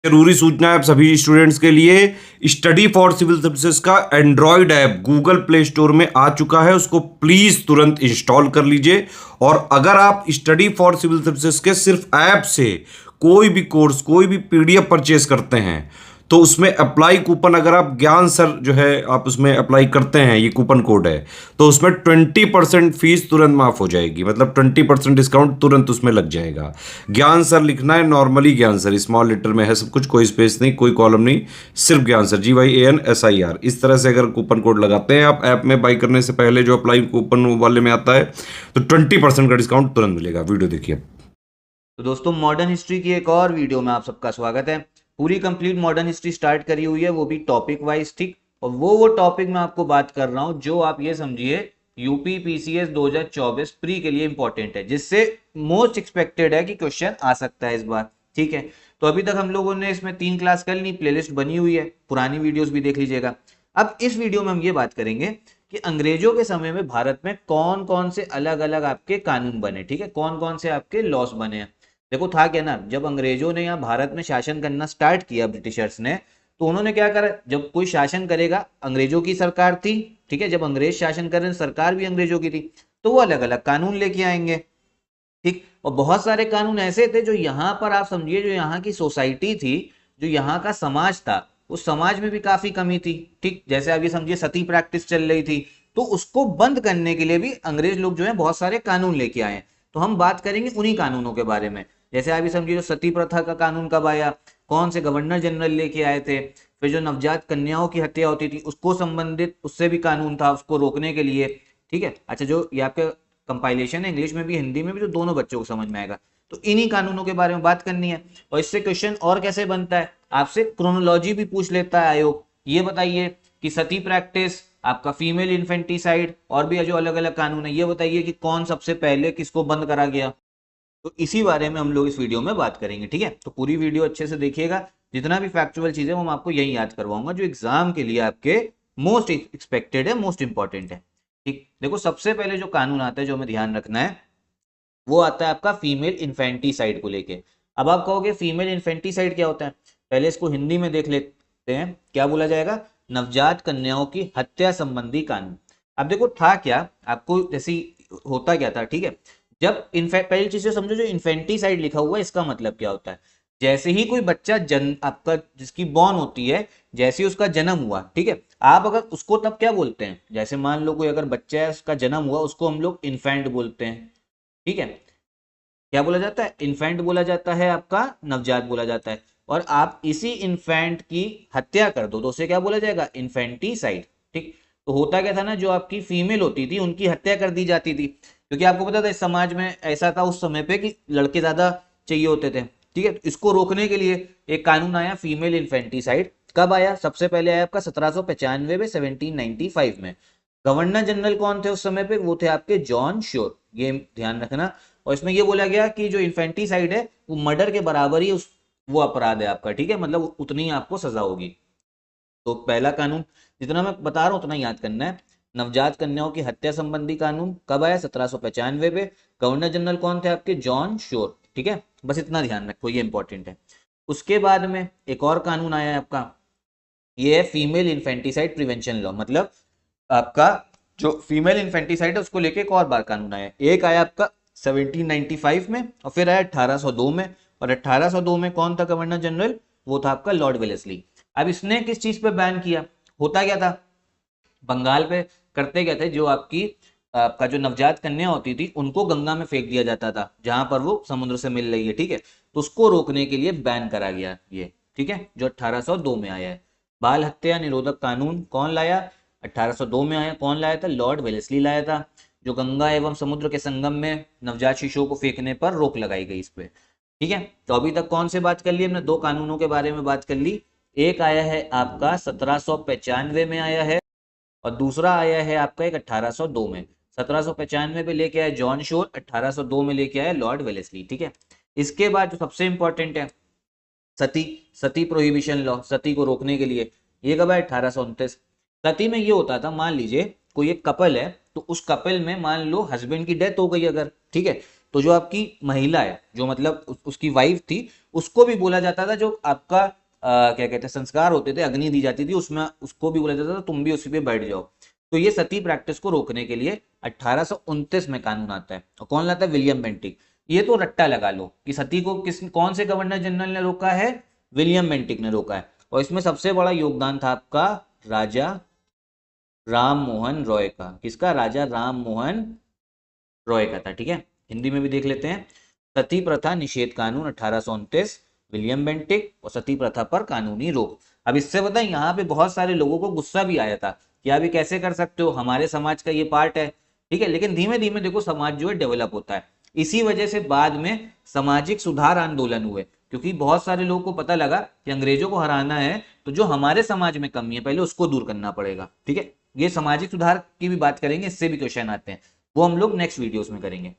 जरूरी सूचना है आप सभी स्टूडेंट्स के लिए। स्टडी फॉर सिविल सर्विसेज का Android app Google play store में आ चुका है, उसको प्लीज तुरंत इंस्टॉल कर लीजिए। और अगर आप स्टडी फॉर सिविल सर्विसेज के सिर्फ ऐप से कोई भी कोर्स, कोई भी पीडीएफ परचेज करते हैं तो उसमें अप्लाई कूपन, अगर आप ज्ञान सर जो है आप उसमें अप्लाई करते हैं, ये कूपन कोड है, तो उसमें 20% फीस तुरंत माफ हो जाएगी। मतलब 20% डिस्काउंट तुरंत उसमें लग जाएगा। ज्ञान सर लिखना है, नॉर्मली ज्ञान सर स्मॉल लेटर में है सब कुछ, कोई स्पेस नहीं, कोई कॉलम नहीं, सिर्फ ज्ञान सर GYANSIR। इस तरह से अगर कूपन कोड लगाते हैं आप ऐप में बाई करने से पहले, जो अप्लाई कूपन वाले में आता है, तो 20% का डिस्काउंट तुरंत मिलेगा। वीडियो देखिए। तो दोस्तों, मॉडर्न हिस्ट्री की एक और वीडियो में आप सबका स्वागत है। पूरी कंप्लीट मॉडर्न हिस्ट्री स्टार्ट करी हुई है, वो भी टॉपिक वाइज, ठीक। और वो टॉपिक मैं आपको बात कर रहा हूँ जो आप ये समझिए यूपी पीसीएस 2024 प्री के लिए इंपॉर्टेंट है, जिससे मोस्ट एक्सपेक्टेड है कि क्वेश्चन आ सकता है इस बार, ठीक है। तो अभी तक हम लोगों ने इसमें 3 क्लास कर ली, प्लेलिस्ट बनी हुई है, पुरानी वीडियोस भी देख लीजिएगा। अब इस वीडियो में हम ये बात करेंगे कि अंग्रेजों के समय में भारत में कौन कौन से अलग अलग आपके कानून बने, ठीक है, कौन कौन से आपके लॉस बने हैं। देखो, था क्या ना, जब अंग्रेजों ने यहाँ भारत में शासन करना स्टार्ट किया, ब्रिटिशर्स ने, तो उन्होंने क्या करा, जब कोई शासन करेगा, अंग्रेजों की सरकार थी, ठीक है, जब अंग्रेज शासन कर रहे हैं, सरकार भी अंग्रेजों की थी, तो वो अलग अलग कानून लेके आएंगे, ठीक। और बहुत सारे कानून ऐसे थे जो यहाँ पर आप समझिए, जो यहाँ की सोसाइटी थी, जो यहाँ का समाज था, उस समाज में भी काफी कमी थी, ठीक। जैसे आप ये समझिए सती प्रैक्टिस चल रही थी, तो उसको बंद करने के लिए भी अंग्रेज लोग जो है बहुत सारे कानून लेके आए हैं। तो हम बात करेंगे उन्हीं कानूनों के बारे में। जैसे आप ये समझिए, जो सती प्रथा का कानून कब आया, कौन से गवर्नर जनरल लेके आए थे, फिर जो नवजात कन्याओं की हत्या होती थी उसको संबंधित उससे भी कानून था, उसको रोकने के लिए, ठीक है। अच्छा, जो ये आपके कंपाइलेशन है इंग्लिश में भी हिंदी में भी, जो दोनों बच्चों को समझ में आएगा, तो इन्हीं कानूनों के बारे में बात करनी है। और इससे क्वेश्चन और कैसे बनता है, आपसे क्रोनोलॉजी भी पूछ लेता है आयोग। ये बताइए कि सती प्रैक्टिस, आपका फीमेल इन्फेंटिसाइड, और भी जो अलग अलग कानून है, ये बताइए कि कौन सबसे पहले किसको बंद करा गया। तो इसी बारे में हम लोग इस वीडियो में बात करेंगे, ठीक है। तो पूरी वीडियो अच्छे से देखिएगा, जितना भी फैक्चुअल चीजें वो मैं आपको यही याद करवाऊंगा जो एग्जाम के लिए आपके मोस्ट एक्सपेक्टेड है, मोस्ट इंपॉर्टेंट है, ठीक। देखो, सबसे पहले जो कानून आता है जो हमें ध्यान रखना है, वो आता है आपका फीमेल इन्फेंटिसाइड को लेके। अब आप कहोगे फीमेल इन्फेंटिसाइड क्या होता है, पहले इसको हिंदी में देख लेते हैं, क्या बोला जाएगा, नवजात कन्याओं की हत्या संबंधी कानून। अब देखो, था क्या, आपको जैसी होता क्या था, ठीक है। जब इनफैक्ट पहली चीज समझो, जो इन्फेंटिसाइड लिखा हुआ है इसका मतलब क्या होता है। जैसे ही कोई बच्चा जन्म आपका, जिसकी बॉर्न होती है, जैसे ही उसका जन्म हुआ, ठीक है, आप अगर उसको तब क्या बोलते हैं, जैसे मान लो कोई अगर बच्चा है, उसका जन्म हुआ, उसको हम लोग इन्फेंट बोलते हैं, ठीक है। क्या बोला जाता है, इन्फेंट बोला जाता है, आपका नवजात बोला जाता है। और आप इसी इन्फेंट की हत्या कर दो तो उसे क्या बोला जाएगा, इन्फेंटिसाइड, ठीक। तो होता क्या था ना, जो आपकी फीमेल होती थी उनकी हत्या कर दी जाती थी, क्योंकि आपको पता था इस समाज में ऐसा था उस समय पे कि लड़के ज्यादा चाहिए होते थे, ठीक है। तो इसको रोकने के लिए एक कानून आया, फीमेल इन्फेंटिसाइड। कब आया, सबसे पहले आया आपका 1795 में, 1795 में। गवर्नर जनरल कौन थे उस समय पे, वो थे आपके जॉन श्योर, ये ध्यान रखना। और इसमें ये बोला गया कि जो इन्फेंटिसाइड है वो मर्डर के बराबर ही उस वो अपराध है आपका, ठीक है, मतलब उतनी ही आपको सजा होगी। तो पहला कानून जितना मैं बता रहा हूं उतना याद करना है। नवजात कन्याओं की हत्या संबंधी कानून कब आया, 1795 में। गवर्नर जनरल कौन थे आपके, जॉन श्योर, ठीक है। बस इतना ध्यान रखो, ये इंपॉर्टेंट है। उसके बाद में एक और कानून आया है आपका, ये है फीमेल इन्फेंटिसाइड प्रिवेंशन लॉ। मतलब आपका जो फीमेल इन्फेंटिसाइड है उसको लेके एक और बार कानून आया, एक आया आपका 1795 में, और फिर आया 1802 में। और 1802 में कौन था गवर्नर जनरल, वो था आपका लॉर्ड वेलेस्ली। अब इसने किस चीज पे बैन किया, होता क्या था, बंगाल पे करते क्या थे, जो आपका जो नवजात कन्या होती थी उनको गंगा में फेंक दिया जाता था, जहां पर वो समुद्र से मिल रही है, ठीक है। तो उसको रोकने के लिए बैन करा गया ये, ठीक है, जो 1802 में आया है। बाल हत्या निरोधक कानून कौन लाया, 1802 में आया। कौन लाया था, लॉर्ड वेलेस्ली लाया था। जो गंगा एवं समुद्र के संगम में नवजात शिशुओं को फेंकने पर रोक लगाई गई इस पे, ठीक है। तो अभी तक कौन से बात कर ली हमने, 2 कानूनों के बारे में बात कर ली। एक आया है आपका 1795 में आया है, और दूसरा आया है आपका एक 1802 में। 1795 में लेके आया जॉन शोर, 1802 में लेके आया लॉर्ड वेलेस्ली, ठीक है। इसके बाद जो सबसे इंपॉर्टेंट है, सती सती प्रोहिबिशन लॉ, सती को रोकने के लिए, ये कब है, 1829। सती में ये होता था, मान लीजिए कोई एक कपल है, तो उस कपल में मान लो हस्बैंड की डेथ हो गई अगर, ठीक है, तो जो आपकी महिला है, जो मतलब उसकी वाइफ थी, उसको भी बोला जाता था, जो आपका क्या कहते हैं संस्कार होते थे, अग्नि दी जाती थी, उसमें उसको भी बोला जाता था तुम भी उसी पे बैठ जाओ। तो ये सती प्रैक्टिस को रोकने के लिए 1829 में कानून आता है। और कौन लाता है? William Bentinck. ये तो रट्टा लगा लो कि सती को कौन से गवर्नर जनरल ने रोका है? विलियम बेंटिक ने रोका है। और इसमें सबसे बड़ा योगदान था आपका राजा राम मोहन रॉय का। किसका? राजा राम मोहन रॉय का था। ठीक है, हिंदी में भी देख लेते हैं। सती प्रथा निषेध कानून 1829, विलियम बेंटिक, और सती प्रथा पर कानूनी रोक। अब इससे पता है यहाँ पे बहुत सारे लोगों को गुस्सा भी आया था कि आप ये कैसे कर सकते हो, हमारे समाज का ये पार्ट है। ठीक है, लेकिन धीमे धीमे देखो समाज जो है डेवलप होता है। इसी वजह से बाद में सामाजिक सुधार आंदोलन हुए, क्योंकि बहुत सारे लोगों को पता लगा कि अंग्रेजों को हराना है तो जो हमारे समाज में कमी है पहले उसको दूर करना पड़ेगा। ठीक है, ये सामाजिक सुधार की भी बात करेंगे, इससे भी क्वेश्चन आते हैं, वो हम लोग नेक्स्ट वीडियोस में करेंगे।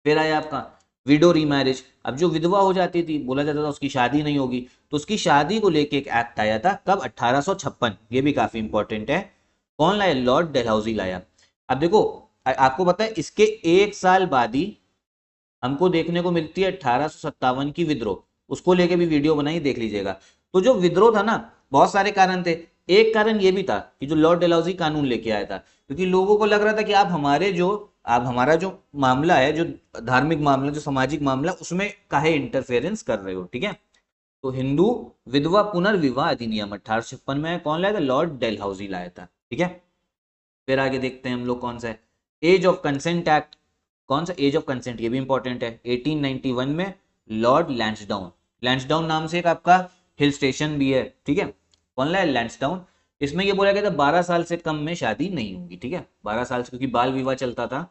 फिर आया आपका विडो रीमैरिज। अब जो विधवा हो जाती थी, बोला जाता था उसकी शादी नहीं होगी, तो उसकी शादी को लेके एक एक्ट आया था। कब? 1856। ये भी काफी इंपॉर्टेंट है। कौन लाया? लॉर्ड डेलहाउसी लाया। अब देखो आपको पता है इसके एक साल बाद ही हमको देखने को मिलती है 1857 की विद्रोह। उसको लेके भी वीडियो बनाई, देख लीजिएगा। तो जो विद्रोह था ना, बहुत सारे कारण थे। एक कारण ये भी था कि जो लॉर्ड डेलहाउसी कानून लेके आया था, क्योंकि लोगों को लग रहा था कि आप हमारा जो मामला है, जो धार्मिक मामला, जो सामाजिक मामला, उसमें काहे इंटरफेरेंस कर रहे हो। ठीक है, तो हिंदू विधवा पुनर्विवाह अधिनियम 1856 में कौन लाया था? लॉर्ड डेलहाउसी लाया था। ठीक है, फिर आगे देखते हैं हम लोग कौन सा है। Age of consent act. कौन सा? एज ऑफ कंसेंट, ये भी इंपॉर्टेंट है। 1891 में लॉर्ड लैंसडाउन। लैंसडाउन नाम से एक आपका हिल स्टेशन भी है। ठीक है, कौन लाया? लैंसडाउन। इसमें ये बोला गया था 12 साल से कम में शादी नहीं होगी। ठीक है, 12 साल से, क्योंकि बाल विवाह चलता था।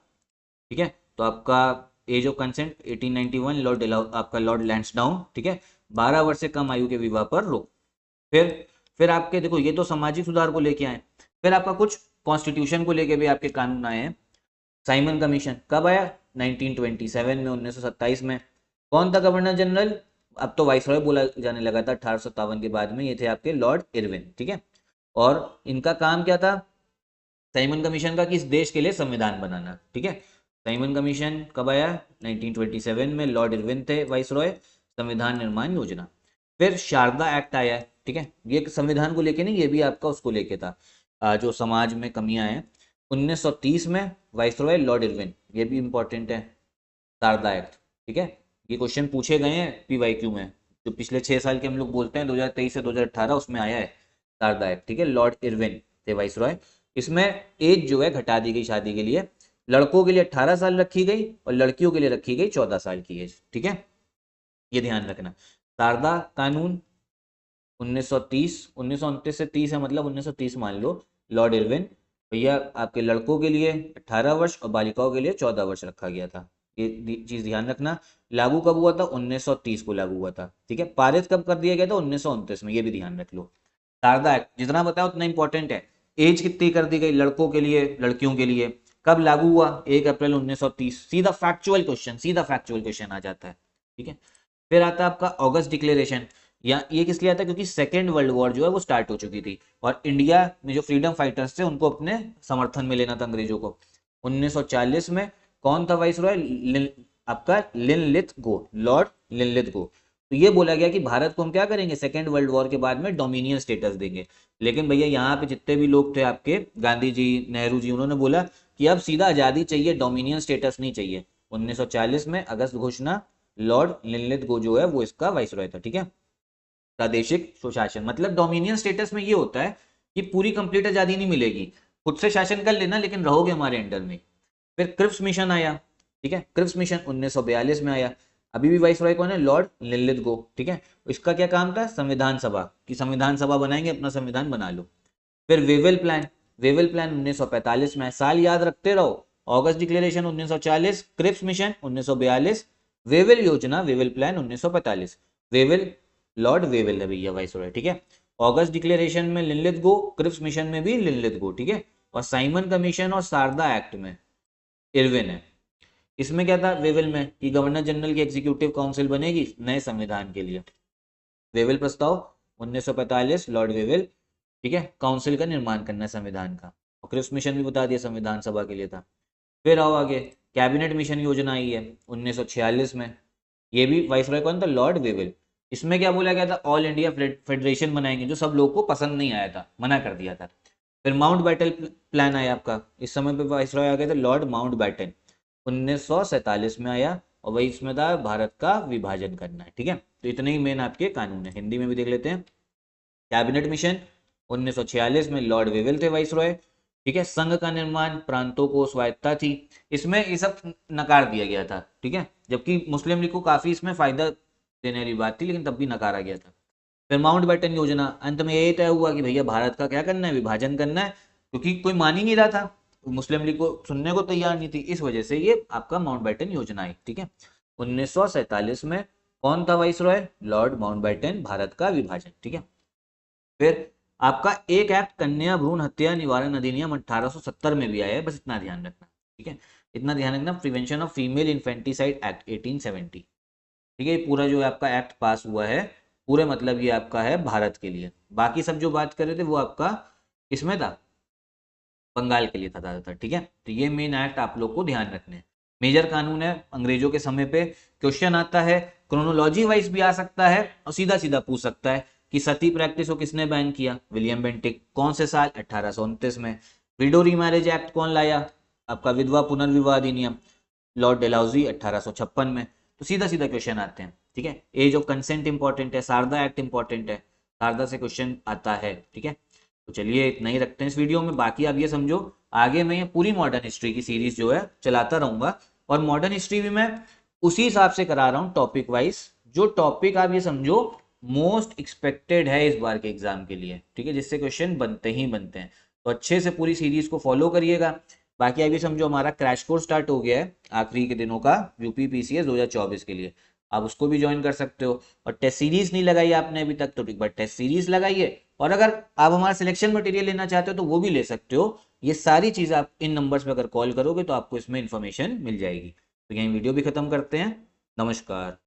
ठीक है, तो आपका एज ऑफ कंसेंट 1891, आपका लॉर्ड लैंसडाउन। ठीक है, 12 वर्ष से कम आयु के विवाह पर रोक। फिर आपके देखो, ये तो सामाजिक सुधार को लेके आए। फिर आपका कुछ कॉन्स्टिट्यूशन को लेके भी आपके कानून आए हैं। साइमन कमीशन कब आया? 1927 में, 1927 में। कौन था गवर्नर जनरल? अब तो वाइसरॉय बोला जाने लगा था 1857 के बाद में। ये थे आपके लॉर्ड इरविन। ठीक है, और इनका काम क्या था साइमन कमीशन का? कि इस देश के लिए संविधान बनाना। ठीक है, साइमन कमीशन कब आया? 1927 में। लॉर्ड इरविन थे वाइसरॉय। संविधान निर्माण योजना। फिर शारदा एक्ट आया है। ठीक है, ये संविधान को लेके नहीं, ये भी आपका उसको लेके था, जो समाज में कमियां हैं। 1930 में वाइसरॉय लॉर्ड इरविन, ये भी इंपॉर्टेंट है। शारदा एक्ट। ठीक है, ये क्वेश्चन पूछे गए हैं पीवाईक्यू में, जो पिछले 6 साल के हम लोग बोलते हैं 2023 से 2018, उसमें आया है शारदा एक्ट। ठीक है, लॉर्ड इरविन थे वाइसरॉय। इसमें एज जो है घटा दी गई शादी के लिए। लड़कों के लिए 18 साल रखी गई और लड़कियों के लिए रखी गई 14 साल की एज। ठीक है, ये ध्यान रखना। शारदा कानून 1930, 1929 से 30 है, मतलब 1930 मान लो। लॉर्ड इरविन भैया, आपके लड़कों के लिए 18 वर्ष और बालिकाओं के लिए 14 वर्ष रखा गया था। ये चीज ध्यान रखना। लागू कब हुआ था? 1930 को लागू हुआ था। ठीक है, पारित कब कर दिया गया था? 1929 में। ये भी ध्यान रख लो। शारदा एक्ट जितना बताया उतना इंपॉर्टेंट है। एज कितनी कर दी गई लड़कों के लिए, लड़कियों के लिए? कब लागू हुआ? 1 अप्रैल 1930। सीधा फैक्चुअल क्वेश्चन आ जाता है। ठीक है, फिर आता है आपका अगस्त डिक्लेरेशन। या ये किस लिए आता है? क्योंकि सेकेंड वर्ल्ड वॉर जो है वो स्टार्ट हो चुकी थी और इंडिया में जो फ्रीडम फाइटर्स थे उनको अपने समर्थन में लेना था अंग्रेजों को। 1940 में कौन था वाइसरॉय? आपका लिनलिथगो, लॉर्ड लिनलिथगो। तो ये बोला गया कि भारत को हम क्या करेंगे, सेकेंड वर्ल्ड वॉर के बाद में डोमिनियन स्टेटस देंगे। लेकिन भैया यहाँ पे जितने भी लोग थे आपके, गांधी जी, नेहरू जी, उन्होंने बोला कि अब सीधा आजादी चाहिए, डोमिनियन स्टेटस नहीं चाहिए। 1940 में अगस्त घोषणा, लॉर्ड लिनलिथगो जो है वो इसका वाइसरॉय था। ठीक है, प्रादेशिक सुशासन, मतलब डोमिनियन स्टेटस में ये होता है कि पूरी कंप्लीट आजादी नहीं मिलेगी, खुद से शासन कर लेना लेकिन रहोगे हमारे अंडर में। फिर क्रिप्स मिशन आया। ठीक है, क्रिप्स मिशन 1942 में आया। अभी भी वाइसरॉय कौन है? Lord Linlithgow. ठीक है, इसका क्या काम था? संविधान सभा की, संविधान सभा बनाएंगे, अपना संविधान बना लो। फिर वेवेल प्लान, 1945 में। साल याद रखते रहो। अगस्त डिक्लेरेशन 1940, क्रिप्स मिशन 1942, वेवेल योजना, Wavell plan 1945। Wavell, Lord Wavell है भैया वाइसरॉय। ठीक है, अगस्त डिक्लेरेशन में लिनलिथगो, क्रिप्स मिशन में भी लिनलिथगो। ठीक है, और साइमन कमीशन और शारदा एक्ट में इरविन है। इसमें क्या था वेवेल में? कि गवर्नर जनरल की एग्जीक्यूटिव काउंसिल बनेगी नए संविधान के लिए। वेवेल प्रस्ताव 1945, लॉर्ड वेवेल। ठीक है, काउंसिल का निर्माण करना है संविधान का। और क्रिप्स मिशन भी बता दिया, संविधान सभा के लिए था। फिर आओ आगे, कैबिनेट मिशन योजना आई है 1946 में। ये भी वाइसरॉय कौन था? Lord Wavell. इसमें क्या बोला गया था? ऑल इंडिया फेडरेशन बनाएंगे, जो सब लोग को पसंद नहीं आया था, मना कर दिया था। फिर माउंट बैटन प्लान आया आपका, इस समय पे वाइसरॉय आ गए थे लॉर्ड माउंट बैटन, 1947 में आया, और वही इसमें था भारत का विभाजन करना है। ठीक है, तो इतने ही मेन आपके कानून है। हिंदी में भी देख लेते हैं। कैबिनेट मिशन 1946 में लॉर्ड वेवेल थे वाइसरॉय। ठीक है, संघ का निर्माण, प्रांतों को स्वायत्तता थी, इसमें ये सब नकार दिया गया था। ठीक है, जबकि मुस्लिम लीग को काफी इसमें फायदा देने वाली बात थी, लेकिन तब भी नकारा गया था। फिर माउंट बैटन योजना, अंत में यही तय हुआ कि भैया भारत का क्या करना है? विभाजन करना है, क्योंकि कोई मान ही नहीं रहा था, मुस्लिम लीग को सुनने को तैयार नहीं थी, इस वजह से ये आपका माउंट बैटन योजना आई। ठीक है, 1947 में कौन था viceroy? Lord Mountbatten, Bharat का विभाजन। ठीक है, फिर आपका एक एक्ट कन्या भ्रूण हत्या निवारण अधिनियम 1870 में भी आया है, बस इतना ध्यान रखना। ठीक है, इतना ध्यान रखना, prevention of female infanticide act 1870। ठीक है, पूरा जो आपका एक्ट पास हुआ है, पूरे मतलब ये आपका है भारत के लिए। बाकी सब जो बात कर रहे थे वो आपका इसमें था, बंगाल के लिए था ज्यादातर। ठीक है, तो ये मेन एक्ट आप लोग को ध्यान रखने हैं। मेजर कानून है अंग्रेजों के समय पे। क्वेश्चन आता है क्रोनोलॉजी वाइज भी आ सकता है, और सीधा सीधा पूछ सकता है कि सती प्रैक्टिस को किसने बैन किया? William Bentinck. कौन से साल? 1829 में। विडो रीमैरिज एक्ट कौन लाया? आपका विधवा पुनर्विवाह अधिनियम, लॉर्ड डेलहाउजी, 1856 में। तो सीधा सीधा क्वेश्चन आते हैं। ठीक है, एज ऑफ कंसेंट इंपॉर्टेंट है, सारदा एक्ट इंपॉर्टेंट है, सारदा से क्वेश्चन आता है। ठीक है, तो चलिए इतना ही रखते हैं इस वीडियो में। बाकी आप ये समझो, आगे मैं ये पूरी मॉडर्न हिस्ट्री की सीरीज जो है चलाता रहूंगा, और मॉडर्न हिस्ट्री भी मैं उसी हिसाब से करा रहा हूँ टॉपिक वाइज, जो टॉपिक आप ये समझो मोस्ट एक्सपेक्टेड है इस बार के एग्जाम के लिए। ठीक है, जिससे क्वेश्चन बनते ही बनते हैं, तो अच्छे से पूरी सीरीज को फॉलो करिएगा। बाकी आप ये समझो, हमारा क्रैश कोर्स स्टार्ट हो गया है आखिरी के दिनों का, यूपी पीसीएस 2024 के लिए, आप उसको भी ज्वाइन कर सकते हो। और टेस्ट सीरीज नहीं लगाई आपने अभी तक, तो एक बार टेस्ट सीरीज लगाइए, और अगर आप हमारा सिलेक्शन मटेरियल लेना चाहते हो तो वो भी ले सकते हो। ये सारी चीज़ आप इन नंबर्स पे अगर कॉल करोगे तो आपको इसमें इन्फॉर्मेशन मिल जाएगी। तो यहीं वीडियो भी खत्म करते हैं। नमस्कार।